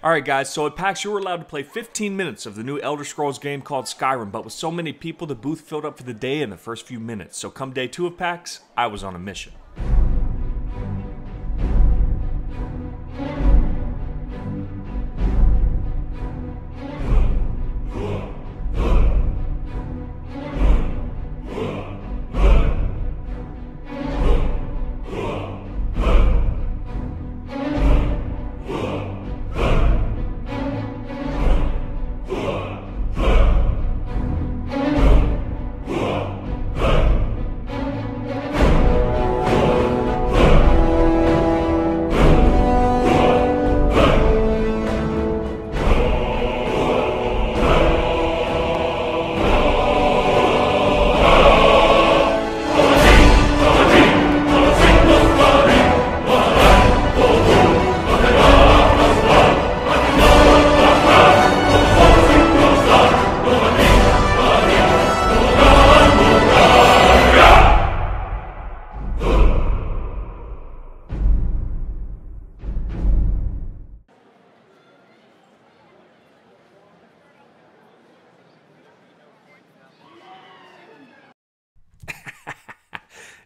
Alright guys, so at PAX you were allowed to play 15 minutes of the new Elder Scrolls game called Skyrim, but with so many people the booth filled up for the day in the first few minutes. So come day 2 of PAX, I was on a mission.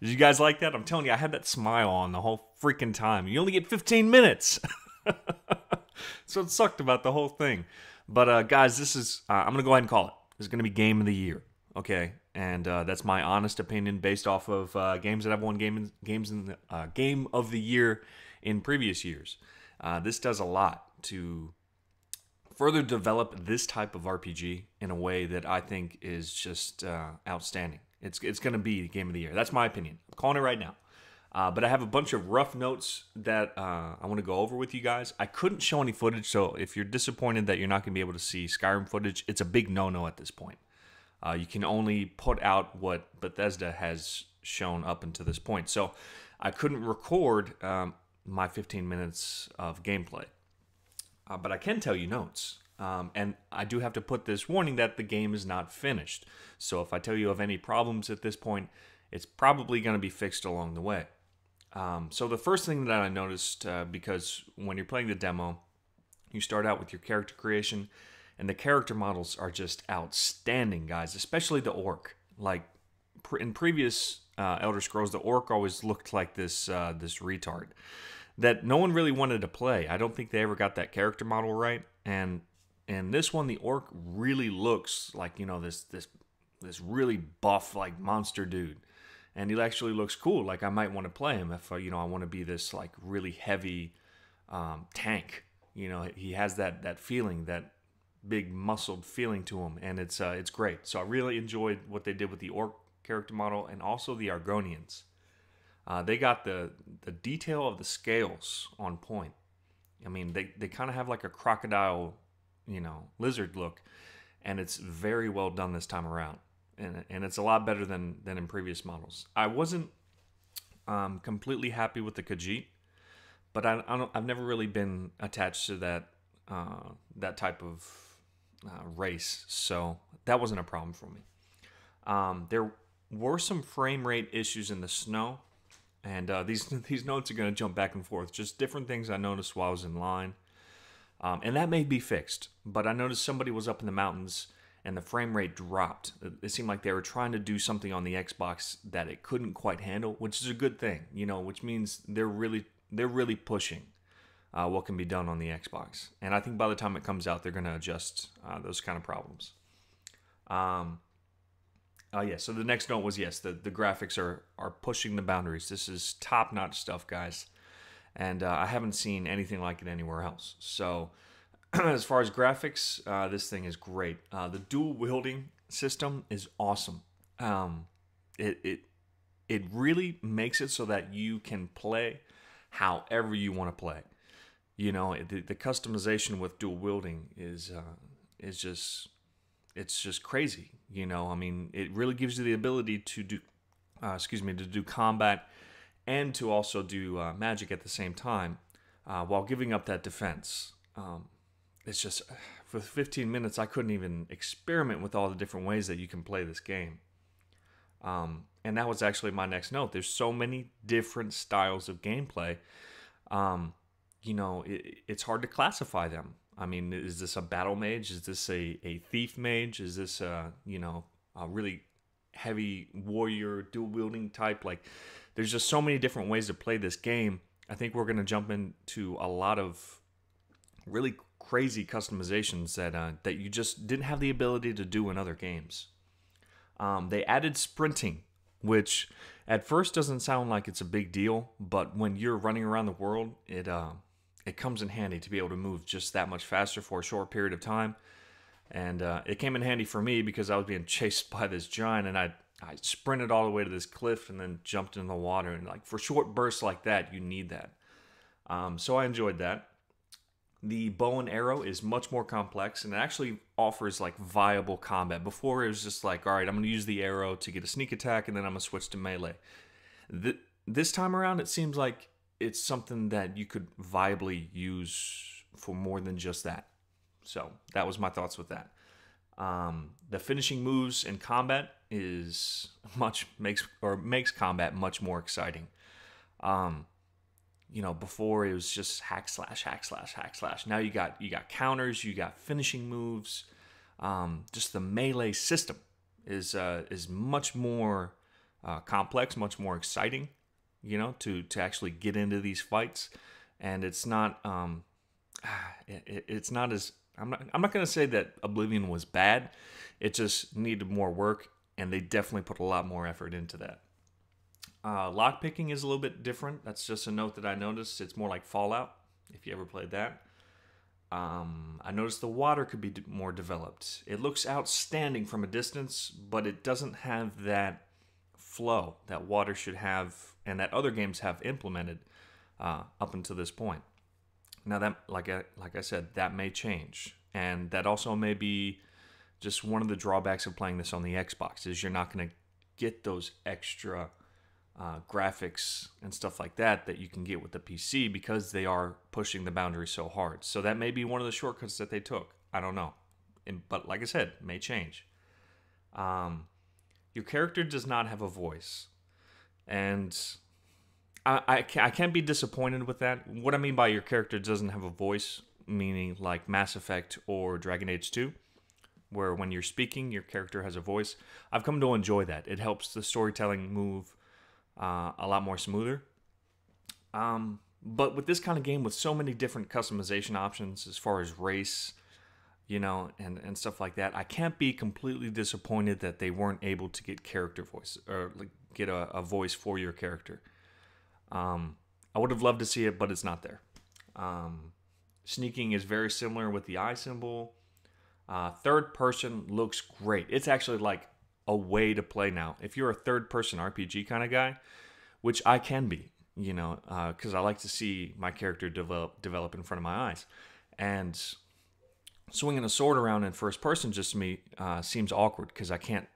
Did you guys like that? I'm telling you, I had that smile on the whole freaking time. You only get 15 minutes. So it sucked about the whole thing. But guys, this is, I'm going to go ahead and call it. This is going to be Game of the Year, okay? And that's my honest opinion based off of games that I've won Game of the Year in previous years. This does a lot to further develop this type of RPG in a way that I think is just outstanding. It's going to be Game of the Year. That's my opinion. I'm calling it right now. But I have a bunch of rough notes that I want to go over with you guys. I couldn't show any footage, so if you're disappointed that you're not going to be able to see Skyrim footage, it's a big no-no at this point. You can only put out what Bethesda has shown up until this point. So I couldn't record my 15 minutes of gameplay. But I can tell you notes. And I do have to put this warning that the game is not finished. So if I tell you of any problems at this point, it's probably going to be fixed along the way. So the first thing that I noticed, because when you're playing the demo, you start out with your character creation, and the character models are just outstanding, guys, especially the orc. Like, in previous Elder Scrolls, the orc always looked like this retard that no one really wanted to play. I don't think they ever got that character model right, and in this one, the orc really looks like, you know, this really buff, like, monster dude. And he actually looks cool. Like, I might want to play him if, you know, I want to be this, like, really heavy tank. You know, he has that feeling, that big muscled feeling to him. And it's great. So I really enjoyed what they did with the orc character model and also the Argonians. They got the detail of the scales on point. I mean, they kind of have like a crocodile, you know, lizard look, and it's very well done this time around, and it's a lot better than in previous models. I wasn't completely happy with the Khajiit, but I've never really been attached to that type of race, so that wasn't a problem for me. There were some frame rate issues in the snow, and these notes are going to jump back and forth, just different things I noticed while I was in line. And that may be fixed, but I noticed somebody was up in the mountains and the frame rate dropped. It seemed like they were trying to do something on the Xbox that it couldn't quite handle, which is a good thing, you know, which means they're really pushing what can be done on the Xbox. And I think by the time it comes out, they're going to adjust those kind of problems. Yeah, so the next note was, yes, the graphics are pushing the boundaries. This is top-notch stuff, guys. And I haven't seen anything like it anywhere else. So as far as graphics, this thing is great. The dual wielding system is awesome. It really makes it so that you can play however you want to play. You know, the customization with dual wielding is just crazy. You know, I mean, it really gives you the ability to do combat and to also do magic at the same time, while giving up that defense. It's just, for 15 minutes, I couldn't even experiment with all the different ways that you can play this game. And that was actually my next note. There's so many different styles of gameplay. You know, it's hard to classify them. I mean, is this a battle mage? Is this a thief mage? Is this a really heavy warrior dual wielding type? Like, there's just so many different ways to play this game. I think we're gonna jump into a lot of really crazy customizations that you just didn't have the ability to do in other games. They added sprinting, which at first doesn't sound like it's a big deal, but when you're running around the world, it comes in handy to be able to move just that much faster for a short period of time. And it came in handy for me because I was being chased by this giant, and I sprinted all the way to this cliff and then jumped in the water. And like for short bursts like that, you need that. So I enjoyed that. The bow and arrow is much more complex, and it actually offers like viable combat. Before it was just like, all right, I'm going to use the arrow to get a sneak attack, and then I'm going to switch to melee. This time around, it seems like it's something that you could viably use for more than just that. So that was my thoughts with that. The finishing moves in combat makes combat much more exciting. Before it was just hack slash, hack slash, hack slash. Now you got counters, you got finishing moves. Just the melee system is much more complex, much more exciting. To actually get into these fights, and it's not it's not as I'm not going to say that Oblivion was bad. It just needed more work, and they definitely put a lot more effort into that. Lockpicking is a little bit different. That's just a note that I noticed. It's more like Fallout, if you ever played that. I noticed the water could be more developed. It looks outstanding from a distance, but it doesn't have that flow that water should have and that other games have implemented up until this point. Now that, like I said, that may change, and that also may be just one of the drawbacks of playing this on the Xbox is you're not going to get those extra graphics and stuff like that you can get with the PC because they are pushing the boundaries so hard. So that may be one of the shortcuts that they took. I don't know, but like I said, it may change. Your character does not have a voice, and I can't be disappointed with that. What I mean by your character doesn't have a voice, meaning like Mass Effect or Dragon Age 2, where when you're speaking, your character has a voice. I've come to enjoy that. It helps the storytelling move a lot more smoother. But with this kind of game, with so many different customization options as far as race, and stuff like that, I can't be completely disappointed that they weren't able to get character voice or like get a voice for your character. I would have loved to see it, but it's not there. Sneaking is very similar with the eye symbol. Third person looks great. It's actually like a way to play now. If you're a third person RPG kind of guy, which I can be, because I like to see my character develop in front of my eyes. And swinging a sword around in first person just to me seems awkward because I can't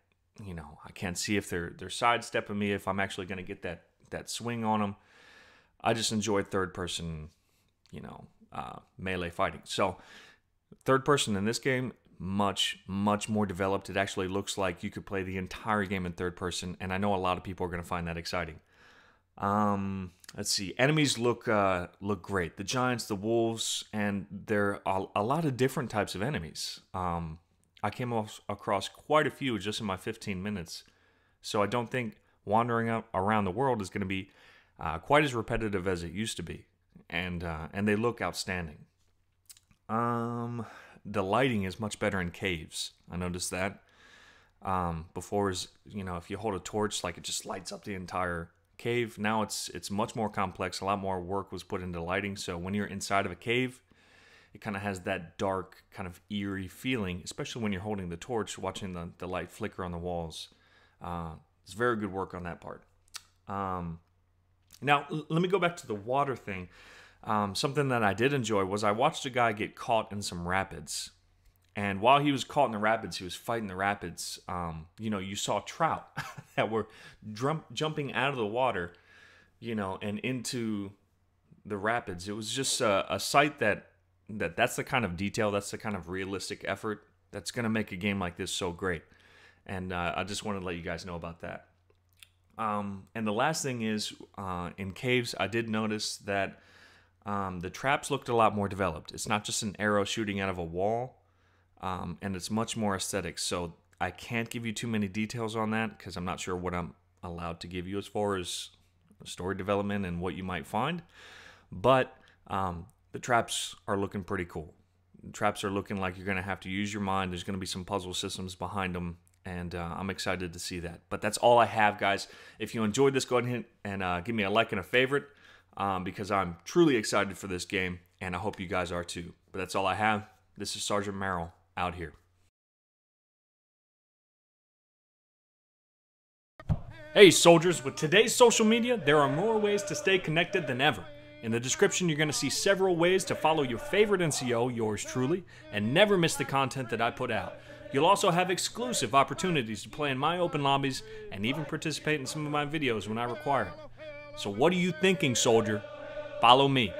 see if they're sidestepping me, if I'm actually going to get that swing on them. I just enjoy third person, melee fighting. So third person in this game, much, much more developed. It actually looks like you could play the entire game in third person, and I know a lot of people are going to find that exciting. Let's see. Enemies look great. The giants, the wolves, and there are a lot of different types of enemies. I came across quite a few just in my 15 minutes, so I don't think wandering around the world is going to be quite as repetitive as it used to be, and they look outstanding. The lighting is much better in caves. I noticed that. Before is if you hold a torch, like it just lights up the entire cave. Now it's much more complex. A lot more work was put into lighting. So when you're inside of a cave, it kind of has that dark, kind of eerie feeling, especially when you're holding the torch, watching the light flicker on the walls. It's very good work on that part. Now, let me go back to the water thing. Something that I did enjoy was I watched a guy get caught in some rapids. And while he was caught in the rapids, he was fighting the rapids. You saw trout that were jumping out of the water, and into the rapids. It was just a sight that's the kind of detail, that's the kind of realistic effort that's going to make a game like this so great. And I just wanted to let you guys know about that. And the last thing is, in caves, I did notice that the traps looked a lot more developed. It's not just an arrow shooting out of a wall, and it's much more aesthetic. So I can't give you too many details on that because I'm not sure what I'm allowed to give you as far as story development and what you might find. But the traps are looking pretty cool. The traps are looking like you're going to have to use your mind. There's going to be some puzzle systems behind them, and I'm excited to see that. But that's all I have, guys. If you enjoyed this, go ahead and give me a like and a favorite, because I'm truly excited for this game, and I hope you guys are too. But that's all I have. This is Sergeant Merrill out here. Hey soldiers, with today's social media, there are more ways to stay connected than ever. In the description, you're going to see several ways to follow your favorite NCO, yours truly, and never miss the content that I put out. You'll also have exclusive opportunities to play in my open lobbies and even participate in some of my videos when I require it. So what are you thinking, soldier? Follow me.